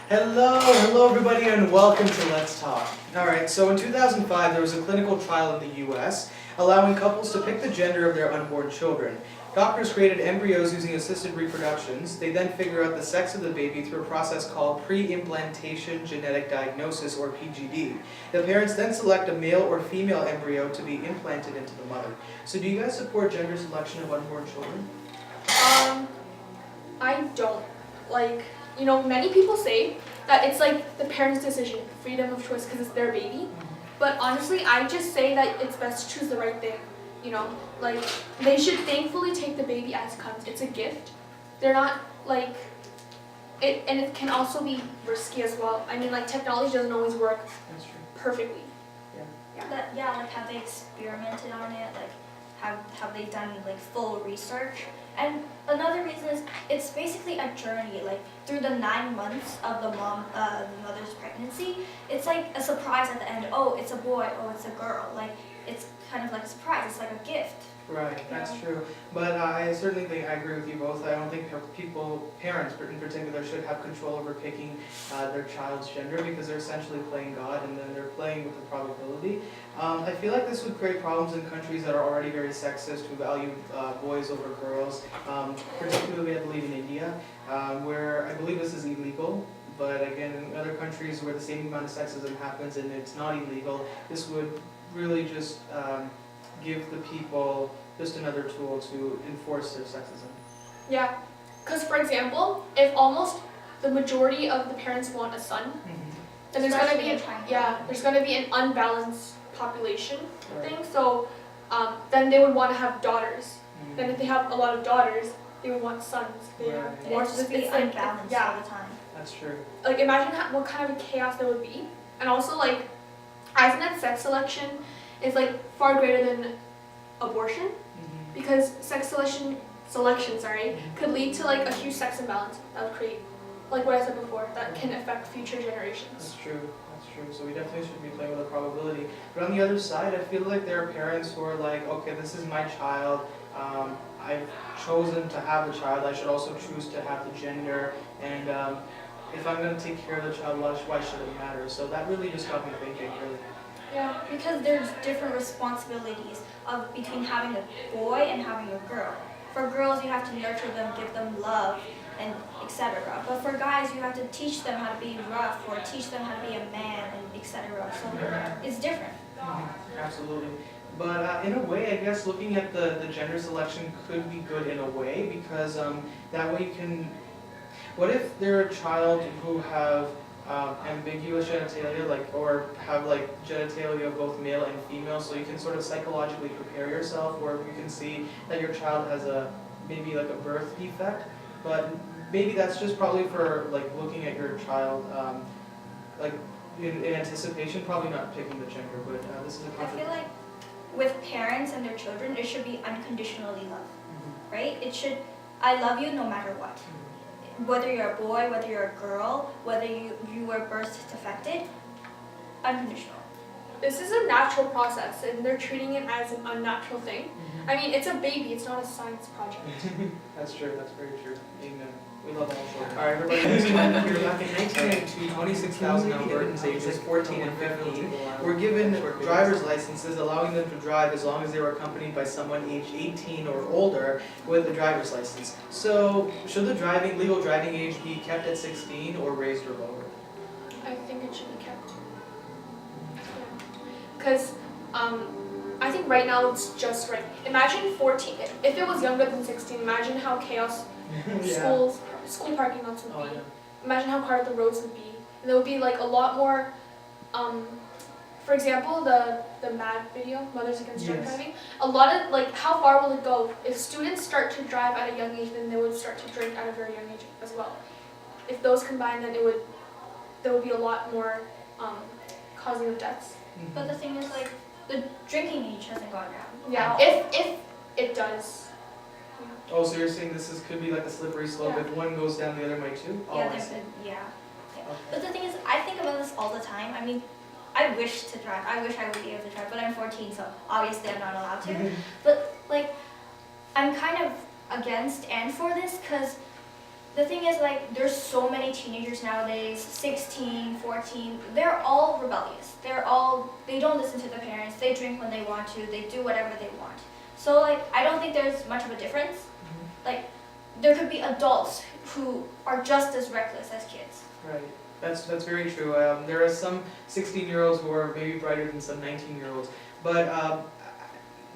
Hello everybody and welcome to Let's Talk. Alright, so in 2005 there was a clinical trial in the US allowing couples to pick the gender of their unborn children. Doctors created embryos using assisted reproductions. They then figure out the sex of the baby through a process called pre-implantation genetic diagnosis, or PGD. The parents then select a male or female embryo to be implanted into the mother. So do you guys support gender selection of unborn children? I don't. Many people say that it's like the parents' decision, freedom of choice, because it's their baby. But honestly, I just say that it's best to choose the right thing. They should thankfully take the baby as it comes. It's a gift. They're not and it can also be risky as well. I mean, technology doesn't always work perfectly. Like have they experimented on it? Have they done full research? And another reason is it's basically a journey. Through the 9 months of the mother's pregnancy, it's like a surprise at the end. Oh, it's a boy. Oh, it's a girl. It's kind of like a surprise. It's like a gift. Right, that's true. But I certainly think I agree with you both. I don't think parents in particular, should have control over picking their child's gender, because they're essentially playing God and then they're playing with the probability. I feel like this would create problems in countries that are already very sexist, who value boys over girls, particularly I believe in India, where I believe this is illegal. But again, in other countries where the same amount of sexism happens and it's not illegal, this would really just give the people just another tool to enforce their sexism. Yeah, because for example, if almost the majority of the parents want a son, then there's going to be an unbalanced population thing. So then they would want to have daughters. Then if they have a lot of daughters, they would want sons. It's just be unbalanced all the time. That's true. Imagine what kind of a chaos there would be. And also I think that sex selection is far greater than abortion, because sex selection could lead to a huge sex imbalance that would create, what I said before, that can affect future generations. That's true. So we definitely should be playing with a probability. But on the other side, I feel like there are parents who are like, okay, this is my child. I've chosen to have a child. I should also choose to have the gender. And if I'm going to take care of the child, why should it matter? So that really just got me thinking, really. Yeah, because there's different responsibilities between having a boy and having a girl. For girls, you have to nurture them, give them love, and etc. But for guys, you have to teach them how to be rough, or teach them how to be a man, and etc. So it's different. Absolutely. But in a way, I guess looking at the gender selection could be good in a way, because that way you can... What if they're a child who have ambiguous genitalia, or have genitalia of both male and female, so you can sort of psychologically prepare yourself, or you can see that your child has maybe a birth defect, but maybe that's just probably for looking at your child in anticipation, probably not picking the gender, but this is a I feel like with parents and their children, it should be unconditionally love, right? It should, I love you no matter what. Whether you're a boy, whether you're a girl, whether you were birth defected, unconditional. This is a natural process, and they're treating it as an unnatural thing. I mean, it's a baby, it's not a science project. That's true, that's very true. Amen. We love all children. Alright, everybody, listen here. Back in 1992, 26,000 Albertans ages 14 and 15 were given driver's licenses, allowing them to drive as long as they were accompanied by someone aged 18 or older with a driver's license. So, should the legal driving age be kept at 16 or raised or lowered? I think it should be kept. Because I think right now it's just right. Imagine 14, if it was younger than 16, imagine how chaos school parking lots would be. Imagine how crowded the roads would be. And there would be a lot more, for example, the MAD video, Mothers Against Drunk Driving. A lot of, how far will it go? If students start to drive at a young age, then they would start to drink at a very young age as well. If those combine, then there would be a lot more causing of deaths. But the thing is, the drinking age hasn't gone down. Yeah, if it does. Oh, so you're saying could be a slippery slope. Yeah. If one goes down, the other might too? Yeah, Okay. But the thing is, I think about this all the time. I mean, I wish to drive. I wish I would be able to drive, but I'm 14, so obviously I'm not allowed to. But I'm kind of against and for this, because the thing is, like, there's so many teenagers nowadays, 16, 14, they're all rebellious. They don't listen to their parents, they drink when they want to, they do whatever they want. So, like, I don't think there's much of a difference. Like, there could be adults who are just as reckless as kids. Right. That's very true. There are some 16-year-olds who are maybe brighter than some 19-year-olds. But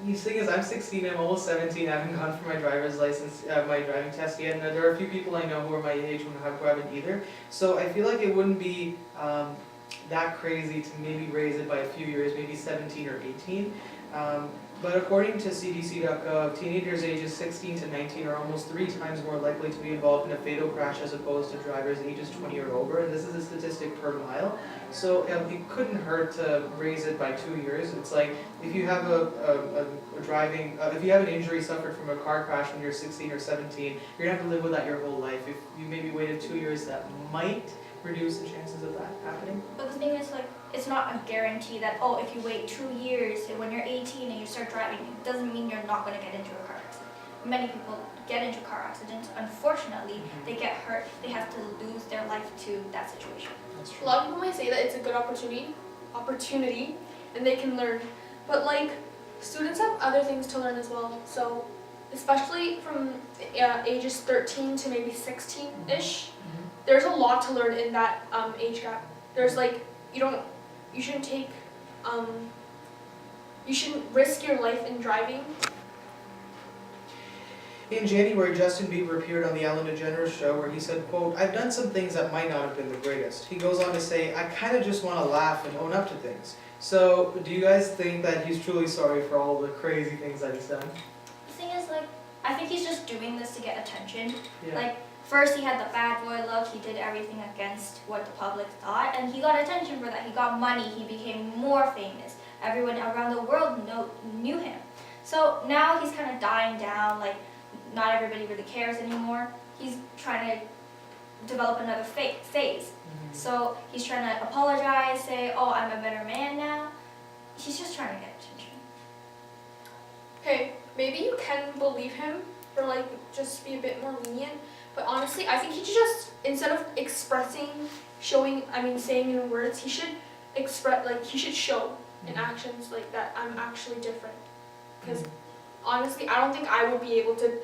the thing is, I'm 16, I'm almost 17, I haven't gone for my driver's license, my driving test yet, and there are a few people I know who are my age who haven't either. So I feel like it wouldn't be that crazy to maybe raise it by a few years, maybe 17 or 18. But according to CDC.gov, teenagers ages 16 to 19 are almost 3 times more likely to be involved in a fatal crash as opposed to drivers ages 20 or over, and this is a statistic per mile. So it couldn't hurt to raise it by 2 years. It's like if you have if you have an injury suffered from a car crash when you're 16 or 17, you're gonna have to live with that your whole life. If you maybe waited 2 years, that might reduce the chances of that happening. But the thing is, like, it's not a guarantee that, oh, if you wait 2 years and when you're 18 and you start driving, it doesn't mean you're not going to get into a car accident. Many people get into car accidents. Unfortunately, they get hurt. They have to lose their life to that situation. That's A true. lot of people might say that it's a good opportunity, and they can learn. But like, students have other things to learn as well. So, especially from ages 13 to maybe 16-ish, there's a lot to learn in that age gap. There's like, you shouldn't take, you shouldn't risk your life in driving. In January, Justin Bieber appeared on the Ellen DeGeneres show where he said, quote, "I've done some things that might not have been the greatest." He goes on to say, "I kind of just want to laugh and own up to things." So, do you guys think that he's truly sorry for all the crazy things that he's done? The thing is, like, I think he's just doing this to get attention. Yeah. Like, first he had the bad boy look, he did everything against what the public thought, and he got attention for that. He got money, he became more famous. Everyone around the world knew him. So now he's kind of dying down, like, not everybody really cares anymore. He's trying to develop another phase. So he's trying to apologize, say, oh, I'm a better man now. He's just trying to get attention. Okay, maybe you can believe him, or like just be a bit more lenient. But honestly, I think he should just, instead of saying in words, he should he should show in actions like that I'm actually different. Because honestly, I don't think I would be able to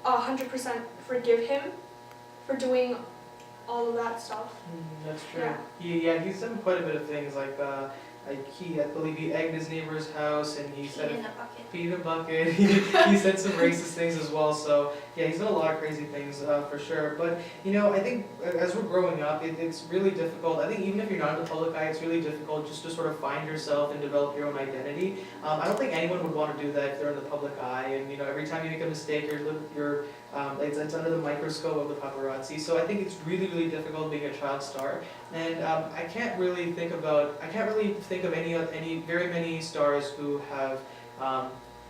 100% forgive him for doing all of that stuff. That's true. Yeah. He's done quite a bit of things I believe he egged his neighbor's house and he said Peed in a bucket. peed in a bucket. He said some racist things as well. So yeah, he's done a lot of crazy things for sure. But I think as we're growing up, it's really difficult. I think even if you're not in the public eye, it's really difficult just to sort of find yourself and develop your own identity. I don't think anyone would want to do that if they're in the public eye. And every time you make a mistake, it's under the microscope of the paparazzi. So I think it's really, really difficult being a child star. And I can't really think of any very many stars who have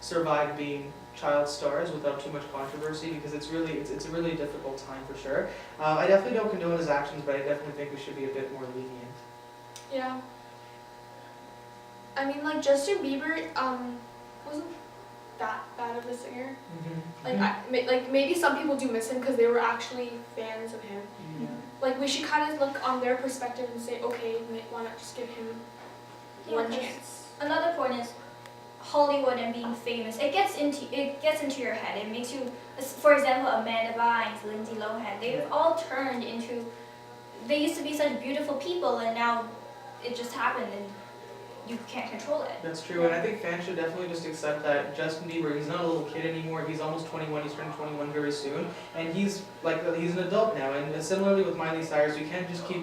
survived being child stars without too much controversy, because it's a really difficult time for sure. I definitely don't condone his actions, but I definitely think we should be a bit more lenient. Yeah. I mean, like, Justin Bieber wasn't that bad of a singer. Like, maybe some people do miss him because they were actually fans of him. Yeah. Like, we should kind of look on their perspective and say, okay, why not just give him one chance? Another point is Hollywood and being famous. It gets into your head. It makes you, for example, Amanda Bynes, Lindsay Lohan. They've all turned into. They used to be such beautiful people, and now it just happened, and you can't control it. That's true, and I think fans should definitely just accept that Justin Bieber, he's not a little kid anymore, he's almost 21, he's turning 21 very soon, and he's an adult now, and similarly with Miley Cyrus, you can't just keep,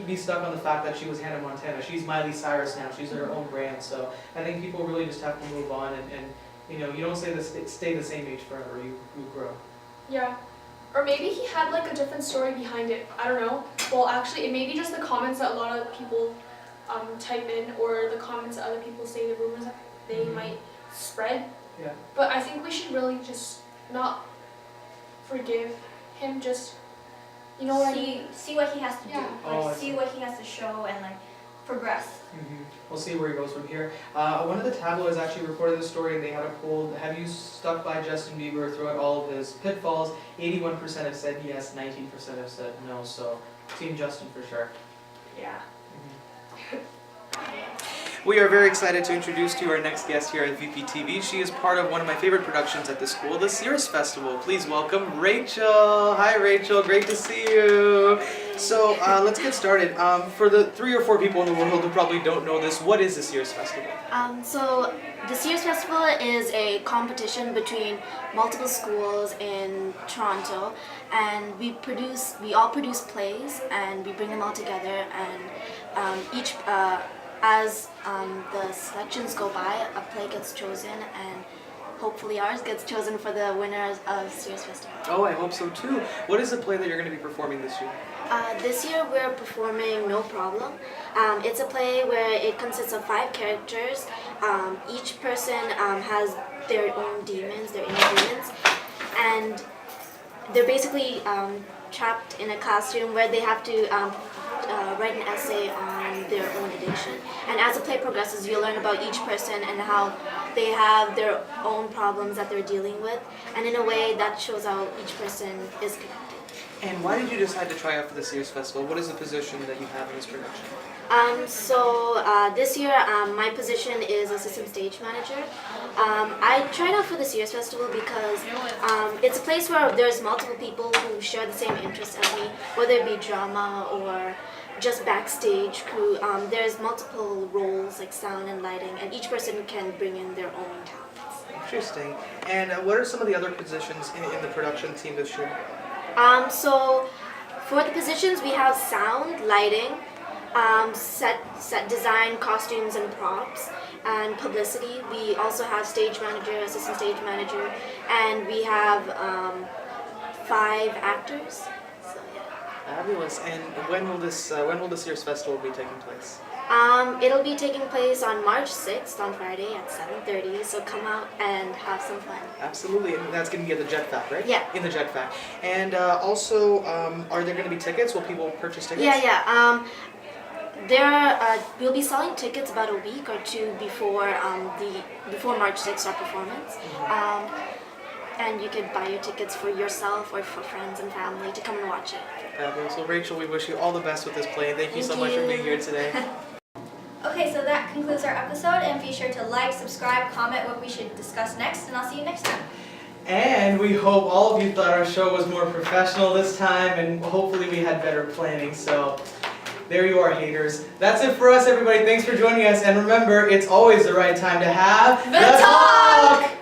be stuck on the fact that she was Hannah Montana. She's Miley Cyrus now, she's her own brand, so I think people really just have to move on, and you don't stay the same age forever, you grow. Yeah. Or maybe he had like a different story behind it, I don't know. Well, actually, it may be just the comments that a lot of people type in, or the comments that other people say, the rumors that they might spread. Yeah. But I think we should really just not forgive him, just, what I mean? See what he has to do. Yeah. Like, see what he has to show, and like progress. We'll see where he goes from here. One of the tabloids actually reported this story, and they had a poll: have you stuck by Justin Bieber throughout all of his pitfalls? 81% have said yes, 19% have said no. So, Team Justin for sure. Yeah. We are very excited to introduce to you our next guest here at VPTV. She is part of one of my favorite productions at the school, the Sears Festival. Please welcome Rachel. Hi Rachel, great to see you. So let's get started. For the 3 or 4 people in the world who probably don't know this, what is the Sears Festival? So the Sears Festival is a competition between multiple schools in Toronto, and we all produce plays, and we bring them all together, and as the selections go by, a play gets chosen, and hopefully ours gets chosen for the winners of Sears Festival. Oh, I hope so too. What is the play that you're going to be performing this year? This year we're performing No Problem. It's a play where it consists of 5 characters. Each person has their own demons, their inner demons, and they're basically trapped in a classroom where they have to write an essay on their own addiction. And as the play progresses, you'll learn about each person and how they have their own problems that they're dealing with, and in a way that shows how each person is connected. And why did you decide to try out for the Sears Festival? What is the position that you have in this production? This year my position is assistant stage manager. I tried out for the Sears Festival because it's a place where there's multiple people who share the same interests as me, whether it be drama or just backstage crew. There's multiple roles like sound and lighting, and each person can bring in their own talents. Interesting. And what are some of the other positions in the production team this year? So for the positions we have sound, lighting, set design, costumes and props, and publicity. We also have stage manager, assistant stage manager, and we have 5 actors. So yeah. Fabulous. And when will the Sears Festival be taking place? It'll be taking place on March 6th on Friday at 7:30. So come out and have some fun. Absolutely, and that's going to be at the Jet Fac, right? Yeah. In the Jet Fac. And also, are there going to be tickets? Will people purchase tickets? Yeah. We'll be selling tickets about a week or 2 before March 6th, our performance. And you could buy your tickets for yourself or for friends and family to come and watch it. Fabulous. Well, Rachel, we wish you all the best with this play. Thank you so much for being here today. Okay, so that concludes our episode, and be sure to like, subscribe, comment what we should discuss next, and I'll see you next time. And we hope all of you thought our show was more professional this time, and hopefully we had better planning. So there you are, haters. That's it for us, everybody. Thanks for joining us, and remember, it's always the right time to have The talk!